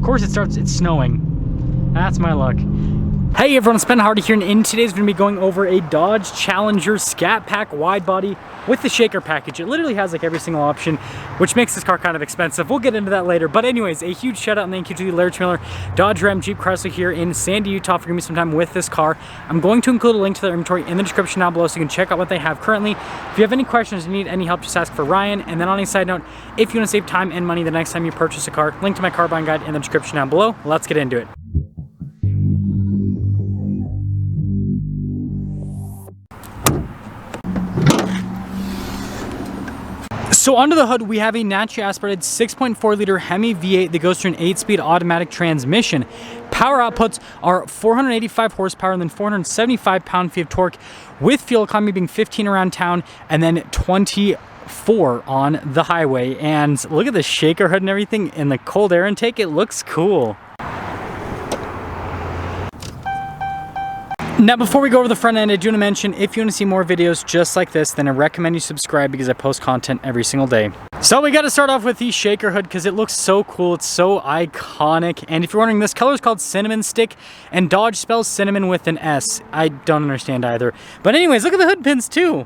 course it's snowing. That's my luck. Hey everyone, it's Ben Hardy here, and in today's going to be going over a Dodge Challenger Scat Pack wide body with the shaker package. It literally has like every single option, which makes this car kind of expensive. We'll get into that later. But anyways, a huge shout out and thank you to Larry Miller, Dodge Ram Jeep Chrysler here in Sandy, Utah for giving me some time with this car. I'm going to include a link to their inventory in the description down below so you can check out what they have currently. If you have any questions or need any help, just ask for Ryan. And then on a side note, if you want to save time and money the next time you purchase a car, link to my car buying guide in the description down below. Let's get into it. So under the hood, we have a naturally aspirated 6.4 liter Hemi V8 that goes through an 8-speed automatic transmission. Power outputs are 485 horsepower and then 475 pound-feet of torque, with fuel economy being 15 around town and then 24 on the highway. And look at the shaker hood and everything in the cold air intake. It looks cool. Now, before we go over the front end, I do want to mention, if you want to see more videos just like this, then I recommend you subscribe because I post content every single day. So we got to start off with the shaker hood because it looks so cool. It's so iconic. And if you're wondering, this color is called Cinnamon Stick, and Dodge spells cinnamon with an S. I don't understand either. But anyways, look at the hood pins too.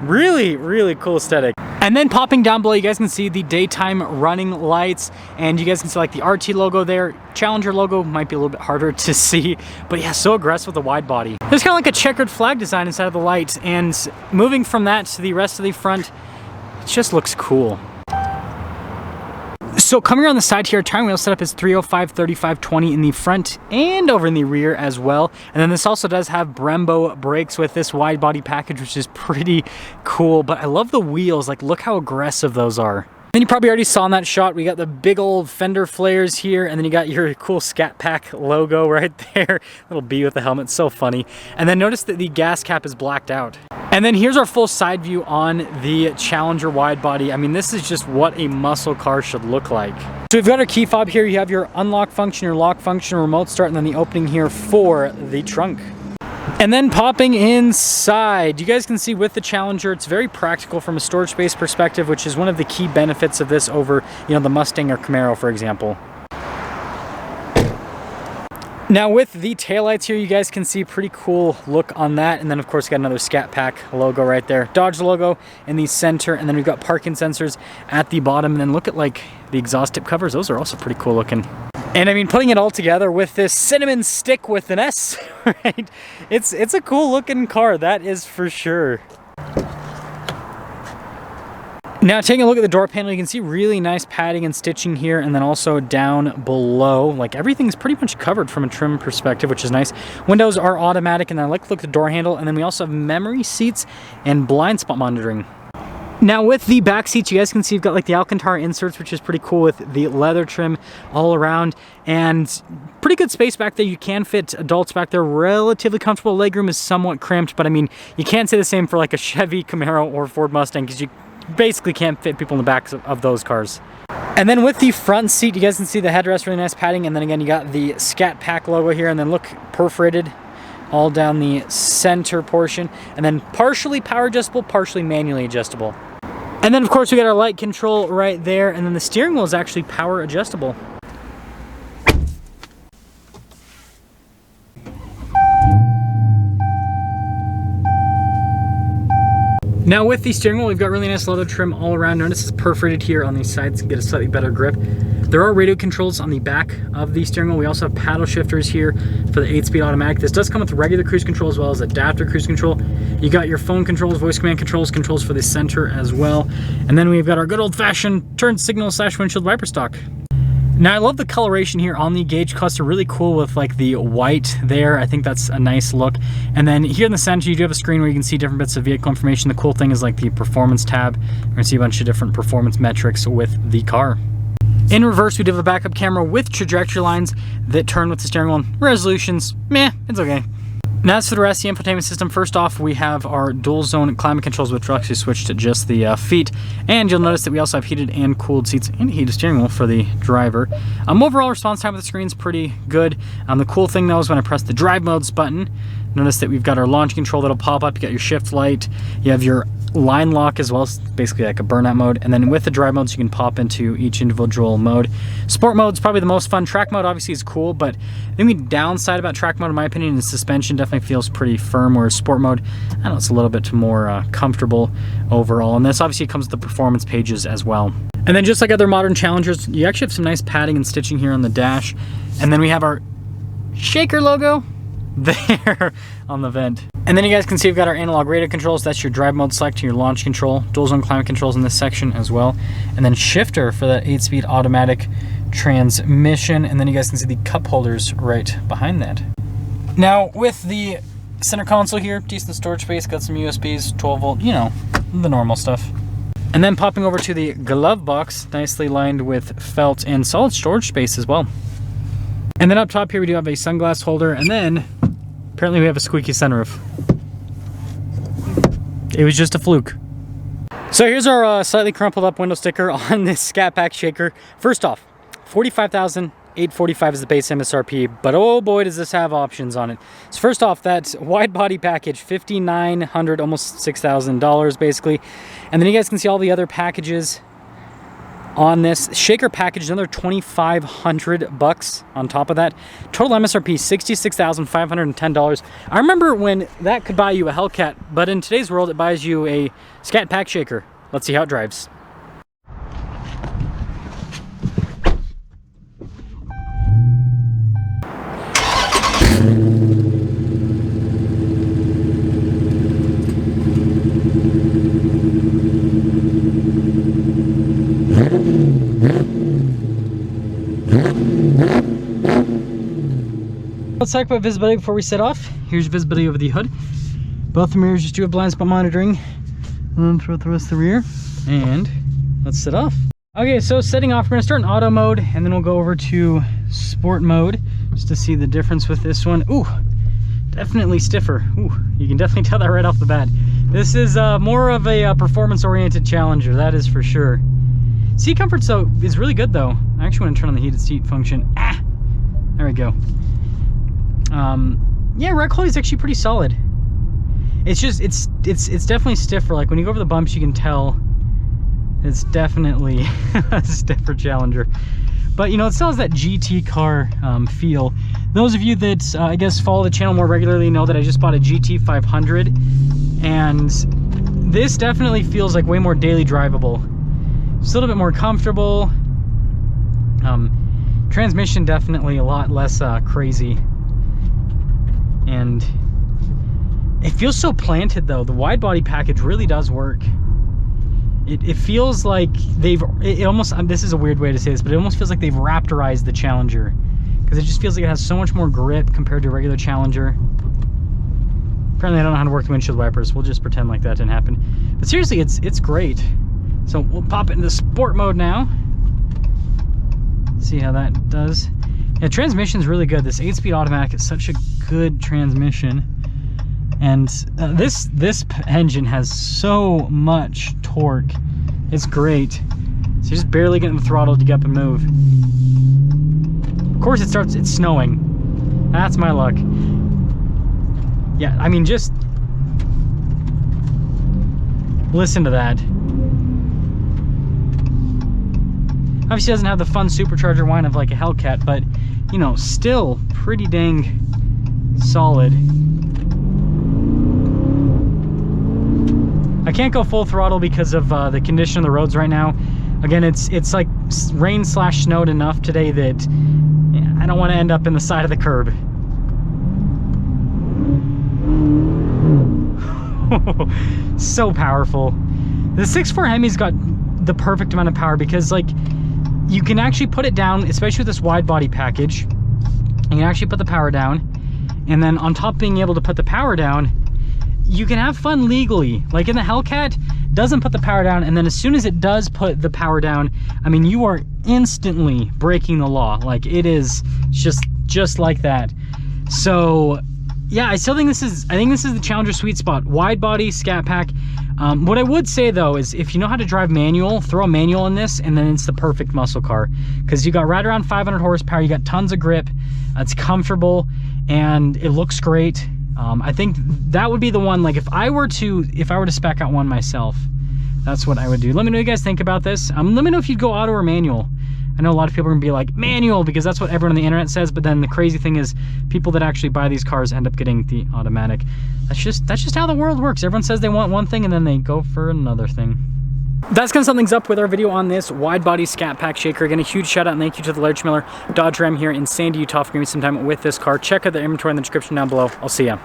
Really, really cool aesthetic. And then popping down below, you guys can see the daytime running lights, and you guys can see like the RT logo there. Challenger logo might be a little bit harder to see, but yeah, so aggressive with the wide body. There's kind of like a checkered flag design inside of the lights, and moving from that to the rest of the front, it just looks cool. So coming around the side here, tire wheel setup is 305, 35, 20 in the front and over in the rear as well. And then this also does have Brembo brakes with this wide body package, which is pretty cool. But I love the wheels. Like, look how aggressive those are. Then you probably already saw in that shot, we got the big old fender flares here, and then you got your cool Scat Pack logo right there. Little B with the helmet, so funny. And then notice that the gas cap is blacked out. And then here's our full side view on the Challenger wide body. I mean, this is just what a muscle car should look like. So we've got our key fob here. You have your unlock function, your lock function, remote start, and then the opening here for the trunk. And then popping inside, you guys can see with the Challenger, it's very practical from a storage space perspective, which is one of the key benefits of this over, you know, the Mustang or Camaro, for example. Now with the taillights here, you guys can see pretty cool look on that. And then of course, got another Scat Pack logo right there. Dodge logo in the center. And then we've got parking sensors at the bottom. And then look at like the exhaust tip covers. Those are also pretty cool looking. And I mean, putting it all together with this Cinnamon Stick with an S, right? It's a cool looking car, that is for sure. Now taking a look at the door panel, you can see really nice padding and stitching here, and then also down below, like everything's pretty much covered from a trim perspective, which is nice. Windows are automatic, and I like to look at the door handle, and then we also have memory seats and blind spot monitoring. Now with the back seats, you guys can see you've got like the Alcantara inserts, which is pretty cool with the leather trim all around, and pretty good space back there. You can fit adults back there, relatively comfortable. Legroom is somewhat cramped, but I mean, you can't say the same for like a Chevy Camaro or Ford Mustang because you basically can't fit people in the backs of those cars. And then with the front seat, you guys can see the headrest, really nice padding, and then again you got the Scat Pack logo here, and then look, perforated all down the center portion, and then partially power adjustable, partially manually adjustable. And then of course we got our light control right there, and then the steering wheel is actually power adjustable. Now with the steering wheel, we've got really nice leather trim all around. Notice it's perforated here on these sides to get a slightly better grip. There are radio controls on the back of the steering wheel. We also have paddle shifters here for the 8-speed automatic. This does come with regular cruise control as well as adaptive cruise control. You got your phone controls, voice command controls, controls for the center as well. And then we've got our good old-fashioned turn signal / windshield wiper stock. Now I love the coloration here on the gauge cluster, really cool with like the white there. I think that's a nice look. And then here in the center, you do have a screen where you can see different bits of vehicle information. The cool thing is like the performance tab. We're gonna see a bunch of different performance metrics with the car. In reverse, we do have a backup camera with trajectory lines that turn with the steering wheel. Resolutions, meh, it's okay. Now as for the rest of the infotainment system, first off we have our dual zone climate controls, which will actually switch to just the feet, and you'll notice that we also have heated and cooled seats and a heated steering wheel for the driver. Overall response time of the screen is pretty good. The cool thing though is when I press the drive modes button, notice that we've got our launch control that'll pop up. You got your shift light, you have your line lock as well, basically like a burnout mode. And then with the drive modes, you can pop into each individual mode. Sport mode is probably the most fun. Track mode obviously is cool, but the only downside about track mode, in my opinion, is suspension definitely feels pretty firm, whereas sport mode, I don't know, it's a little bit more comfortable overall. And this obviously comes with the performance pages as well. And then just like other modern Challengers, you actually have some nice padding and stitching here on the dash. And then we have our Shaker logo there on the vent. And then you guys can see we've got our analog radio controls. That's your drive mode select and your launch control. Dual zone climate controls in this section as well. And then shifter for that 8-speed automatic transmission. And then you guys can see the cup holders right behind that. Now with the center console here, decent storage space, got some USBs, 12 volt, you know, the normal stuff. And then popping over to the glove box, nicely lined with felt and solid storage space as well. And then up top here we do have a sunglass holder, and then apparently we have a squeaky sunroof. It was just a fluke. So here's our slightly crumpled up window sticker on this Scat Pack Shaker. First off, $45,845 is the base MSRP, but oh boy does this have options on it. So first off, that wide body package, $5,900, almost $6,000 basically. And then you guys can see all the other packages on this Shaker package, another $2,500 on top of that. Total MSRP $66,510. I remember when that could buy you a Hellcat, but in today's world it buys you a Scat Pack Shaker. Let's see how it drives. Let's talk about visibility before we set off. Here's visibility over the hood. Both the mirrors just do have blind spot monitoring. And then throw the rest of the rear. And let's set off. Okay, so setting off, we're gonna start in auto mode and then we'll go over to sport mode just to see the difference with this one. Ooh, definitely stiffer. Ooh, you can definitely tell that right off the bat. This is more of a performance-oriented Challenger, that is for sure. Seat comfort so is really good though. I actually want to turn on the heated seat function. There we go. Yeah, ride quality is actually pretty solid. It's just it's definitely stiffer. Like when you go over the bumps, you can tell it's definitely a stiffer Challenger. But you know, it still has that GT car feel. Those of you that I guess follow the channel more regularly know that I just bought a GT 500, and this definitely feels like way more daily drivable. It's a little bit more comfortable. Transmission definitely a lot less crazy, and it feels so planted though. The wide body package really does work. It feels like they've almost, this is a weird way to say this, but it almost feels like they've raptorized the Challenger, because it just feels like it has so much more grip compared to a regular Challenger. Apparently I don't know how to work the windshield wipers. We'll just pretend like that didn't happen. But seriously, it's great. So we'll pop it into sport mode now. See how that does. Yeah, transmission's really good. This 8-speed automatic is such a good transmission. And this engine has so much torque. It's great. So you're just barely getting the throttle to get up and move. Of course it's snowing. That's my luck. Yeah, I mean, just listen to that. Obviously doesn't have the fun supercharger whine of like a Hellcat, but you know, still pretty dang solid. I can't go full throttle because of the condition of the roads right now. Again, it's like rain / snowed enough today that I don't want to end up in the side of the curb. So powerful. The 6.4 Hemi's got the perfect amount of power, because like you can actually put it down, especially with this wide body package. You can actually put the power down, and then on top of being able to put the power down, you can have fun legally. Like in the Hellcat, doesn't put the power down, and then as soon as it does put the power down, I mean, you are instantly breaking the law. Like it is just like that. So yeah, I still think this is the Challenger sweet spot. Wide body, Scat Pack. What I would say though is if you know how to drive manual, throw a manual in this, and then it's the perfect muscle car, because you got right around 500 horsepower, you got tons of grip, it's comfortable, and it looks great. I think that would be the one, like if I were to spec out one myself, that's what I would do. Let me know what you guys think about this. Let me know if you'd go auto or manual. I know a lot of people are gonna be like, manual, because that's what everyone on the internet says, but then the crazy thing is people that actually buy these cars end up getting the automatic. That's just how the world works. Everyone says they want one thing and then they go for another thing. That's gonna sum things up with our video on this wide body Scat Pack Shaker. Again, a huge shout out and thank you to the Larry Miller Dodge Ram here in Sandy, Utah for giving me some time with this car. Check out the inventory in the description down below. I'll see ya.